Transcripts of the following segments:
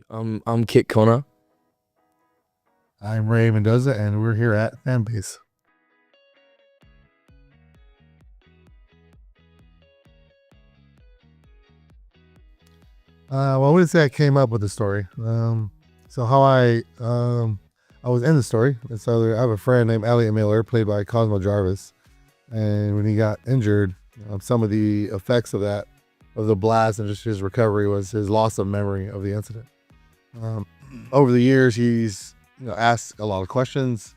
I'm Kit Connor. I'm Ray Mendoza, and we're here at Fanbase. Well, I wouldn't say I came up with the story. So how I was in the story. So I have a friend named Elliot Miller, played by Cosmo Jarvis, and when he got injured, some of the effects of the blast and just his recovery was his loss of memory of the incident. Over the years, he's asked a lot of questions,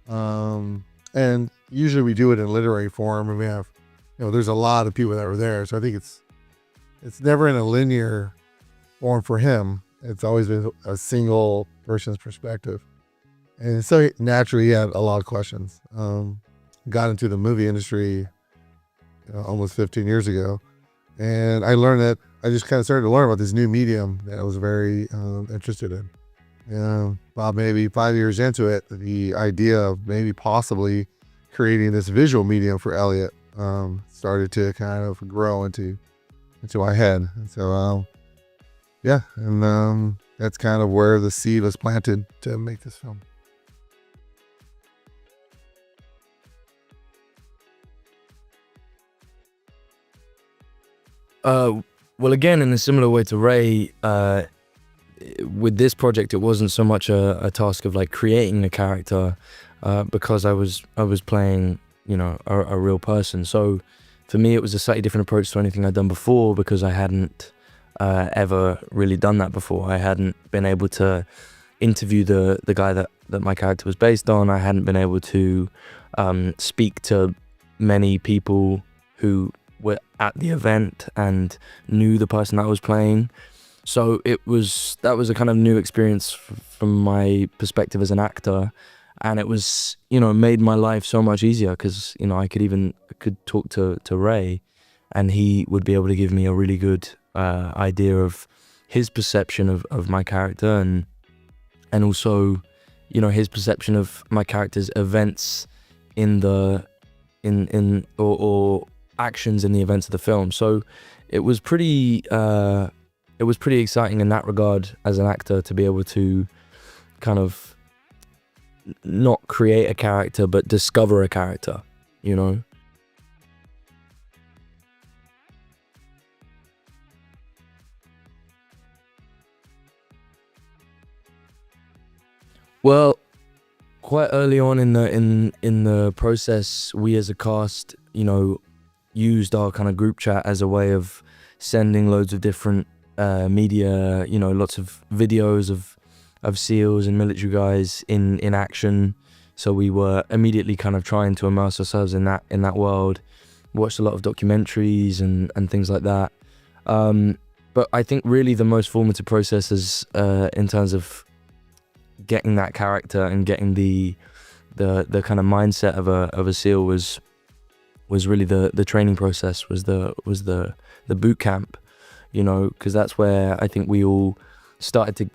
and usually we do it in literary form, and we have there's a lot of people that were there, so I think it's never in a linear form for him. It's always been a single person's perspective, and so naturally he had a lot of questions. Got into the movie industry almost 15 years ago, and I learned that I just kind of started to learn about this new medium that I was very interested in. About maybe 5 years into it, the idea of maybe possibly creating this visual medium for Elliot started to kind of grow into my head. And so, that's kind of where the seed was planted to make this film. Well, again, in a similar way to Ray, with this project, it wasn't so much a task of like creating a character, because I was playing, a real person. So for me, it was a slightly different approach to anything I'd done before, because I hadn't ever really done that before. I hadn't been able to interview the guy that my character was based on. I hadn't been able to speak to many people who were at the event and knew the person that I was playing. So that was a kind of new experience from my perspective as an actor, and it was made my life so much easier, because I could talk to Ray, and he would be able to give me a really good idea of his perception of my character, and also his perception of my character's events or actions in the events of the film. So it was pretty exciting in that regard as an actor, to be able to kind of not create a character but discover a character. Well, quite early on in the process, we as a cast used our kind of group chat as a way of sending loads of different media, lots of videos of SEALs and military guys in action. So we were immediately kind of trying to immerse ourselves in that world. Watched a lot of documentaries and things like that. But I think really the most formative process is in terms of getting that character and getting the kind of mindset of a SEAL was really the training process, was the boot camp, because that's where I think we all started to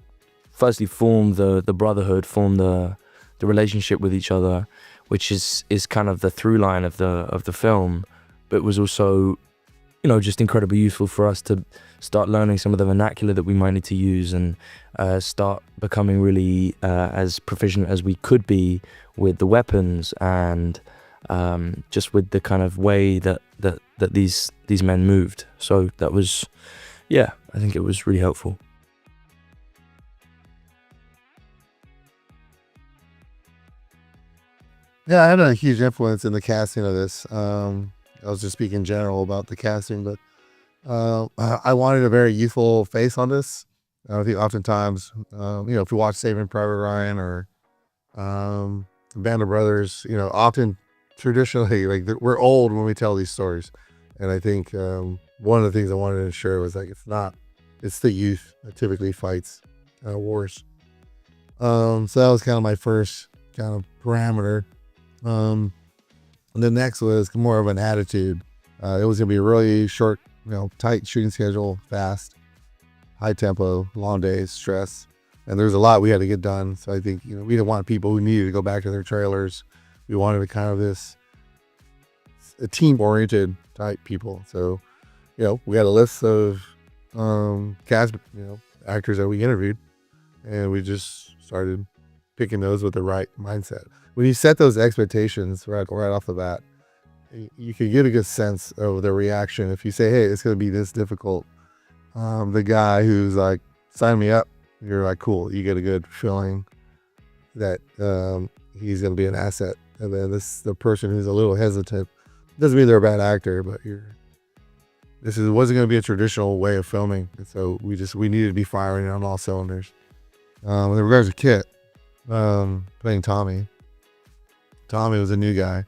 firstly form the brotherhood, form the relationship with each other, which is kind of the through line of the film, but it was also just incredibly useful for us to start learning some of the vernacular that we might need to use, and start becoming really as proficient as we could be with the weapons, and just with the kind of way that these men moved. So that was, I think it was really helpful. Yeah, I had a huge influence in the casting of this. I was just speaking in general about the casting, but I wanted a very youthful face on this. I think oftentimes, if you watch Saving Private Ryan or Band of Brothers, often traditionally, like we're old when we tell these stories, and I think one of the things I wanted to ensure was like it's the youth that typically fights wars. So that was kind of my first kind of parameter. And the next was more of an attitude. It was gonna be a really short, tight shooting schedule, fast, high tempo, long days, stress, and there's a lot we had to get done. So I think we didn't want people who needed to go back to their trailers. We wanted a kind of a team-oriented type people. So we had a list of cast actors that we interviewed, and we just started picking those with the right mindset. When you set those expectations right off the bat, you can get a good sense of the reaction. If you say, hey, it's going to be this difficult, the guy who's like, sign me up, you're like, cool, you get a good feeling that he's going to be an asset. And then the person who's a little hesitant, doesn't mean they're a bad actor, but wasn't going to be a traditional way of filming. And so we needed to be firing on all cylinders. In regards to Kit, playing Tommy was a new guy.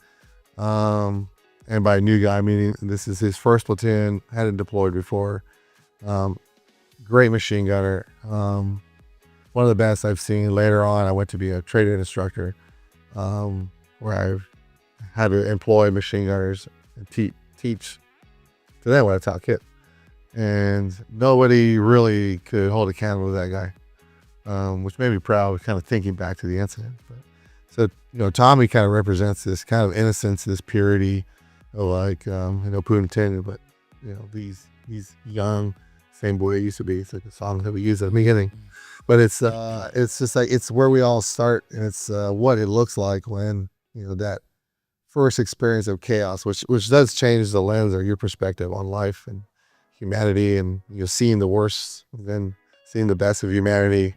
And by new guy, meaning this is his first platoon, hadn't deployed before. Great machine gunner. One of the best I've seen. Later on, I went to be a training instructor, where I had to employ machine gunners and teach to them what I taught Kit. And nobody really could hold a candle to that guy, which made me proud, kind of thinking back to the incident. But, so, Tommy kind of represents this kind of innocence, this purity, like, no pun intended, but, these young, same boy I used to be. It's like a song that we use at the beginning. But it's just like, it's where we all start, and it's what it looks like when, that first experience of chaos, which does change the lens or your perspective on life and humanity, and seeing the worst and then seeing the best of humanity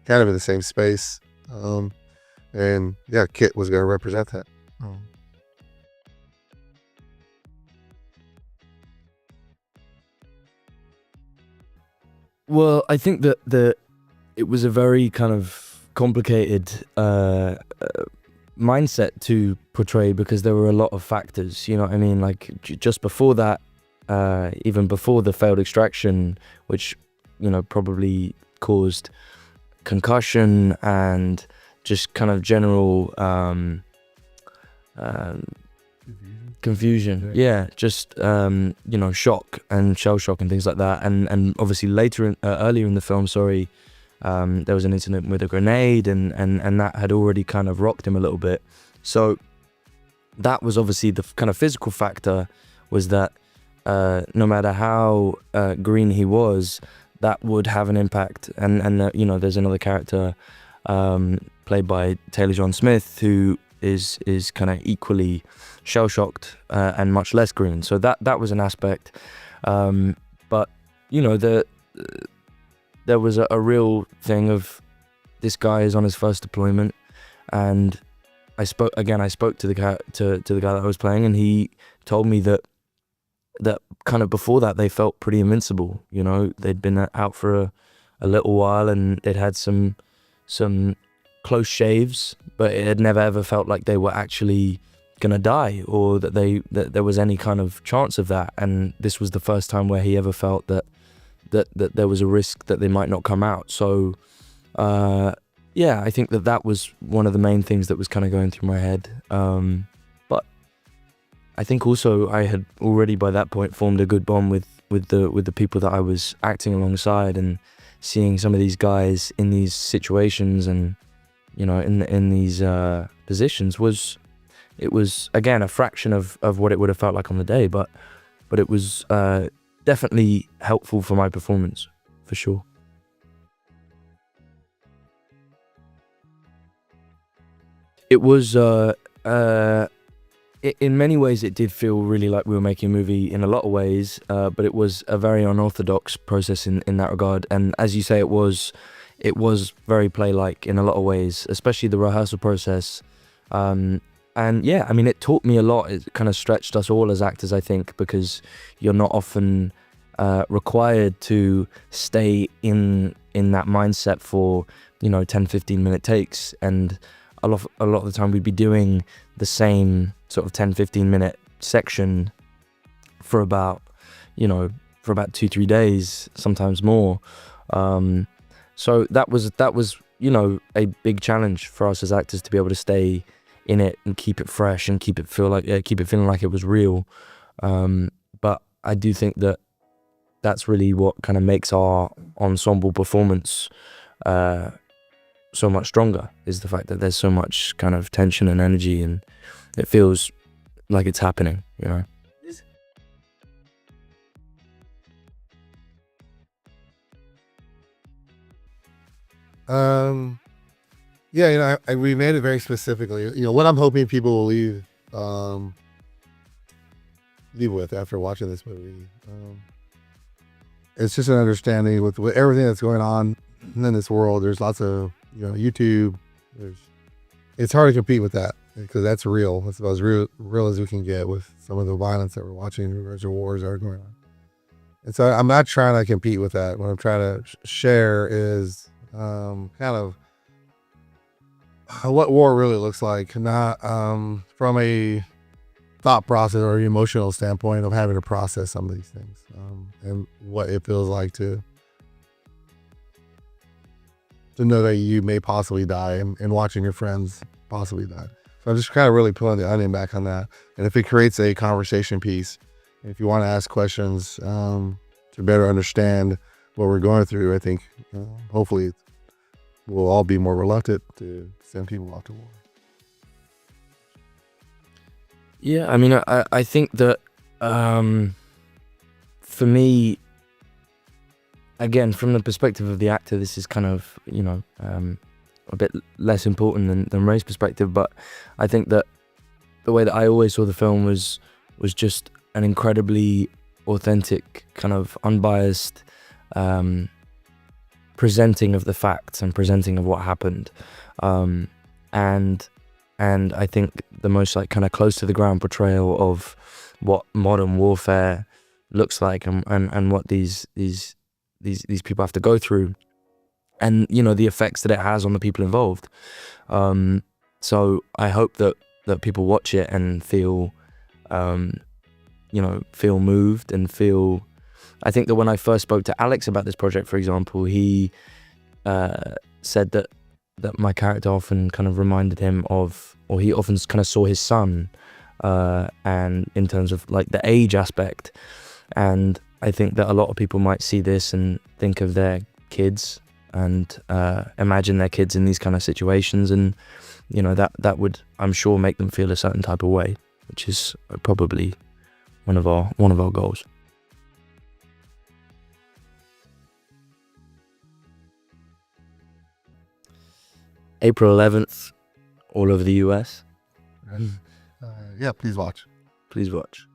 kind of in the same space. And yeah, Kit was going to represent that. Well, I think that it was a very kind of complicated mindset to portray, because there were a lot of factors, you know what I mean? Like just before that, even before the failed extraction, which, probably caused concussion and just kind of general confusion. Yeah, just shock and shell shock and things like that. And obviously earlier in the film, there was an incident with a grenade, and that had already kind of rocked him a little bit. So that was obviously the kind of physical factor, was that no matter how green he was, that would have an impact. And there's another character played by Taylor John Smith who is kind of equally shell-shocked and much less green. So that was an aspect. But there was a real thing of, this guy is on his first deployment, and I spoke to the guy that I was playing, and he told me that kind of before that they felt pretty invincible. They'd been out for a little while, and they'd had some close shaves, but it had never ever felt like they were actually gonna die, or that there was any kind of chance of that. And this was the first time where he ever felt that there was a risk that they might not come out. So I think that was one of the main things that was kind of going through my head. But I think also I had already by that point formed a good bond with the people that I was acting alongside, and seeing some of these guys in these situations and in these positions was again a fraction of what it would have felt like on the day, but it was definitely helpful for my performance, for sure. It was in many ways it did feel really like we were making a movie in a lot of ways, but it was a very unorthodox process in that regard. And as you say, it was very play-like in a lot of ways, especially the rehearsal process. And yeah, I mean, it taught me a lot. It kind of stretched us all as actors, I think, because you're not often required to stay in that mindset for 10-15 minute takes. And a lot of the time we'd be doing the same sort of 10-15 minute section for about 2-3 days, sometimes more. So that was a big challenge for us as actors, to be able to stay in it and keep it fresh and keep it feeling like it was real. But I do think that's really what kind of makes our ensemble performance so much stronger, is the fact that there's so much kind of tension and energy, and it feels like it's happening, Yeah, we made it very specifically. What I'm hoping people will leave with after watching this movie. It's just an understanding with everything that's going on in this world. There's lots of YouTube. It's hard to compete with that because that's real. That's about as real as we can get with some of the violence that we're watching. The wars that are going on. And so I'm not trying to compete with that. What I'm trying to share is kind of what war really looks like, not from a thought process or emotional standpoint of having to process some of these things, and what it feels like to know that you may possibly die and watching your friends possibly die. So I'm just kind of really pulling the onion back on that. And if it creates a conversation piece, if you want to ask questions to better understand what we're going through, I think hopefully we'll all be more reluctant to send people off to war. Yeah, I mean, I think that for me, again, from the perspective of the actor, this is kind of, a bit less important than Ray's perspective, but I think that the way that I always saw the film was just an incredibly authentic, kind of unbiased presenting of the facts and presenting of what happened. And I think the most kind of close to the ground portrayal of what modern warfare looks like and what these people have to go through, and the effects that it has on the people involved. So I hope that people watch it and feel moved and feel. I think that when I first spoke to Alex about this project, for example, he said that my character often kind of reminded him of, or he often kind of saw his son, and in terms of the age aspect. And I think that a lot of people might see this and think of their kids and imagine their kids in these kind of situations, and that would, I'm sure, make them feel a certain type of way, which is probably one of our goals. April 11th, all over the US. Yeah, please watch. Please watch.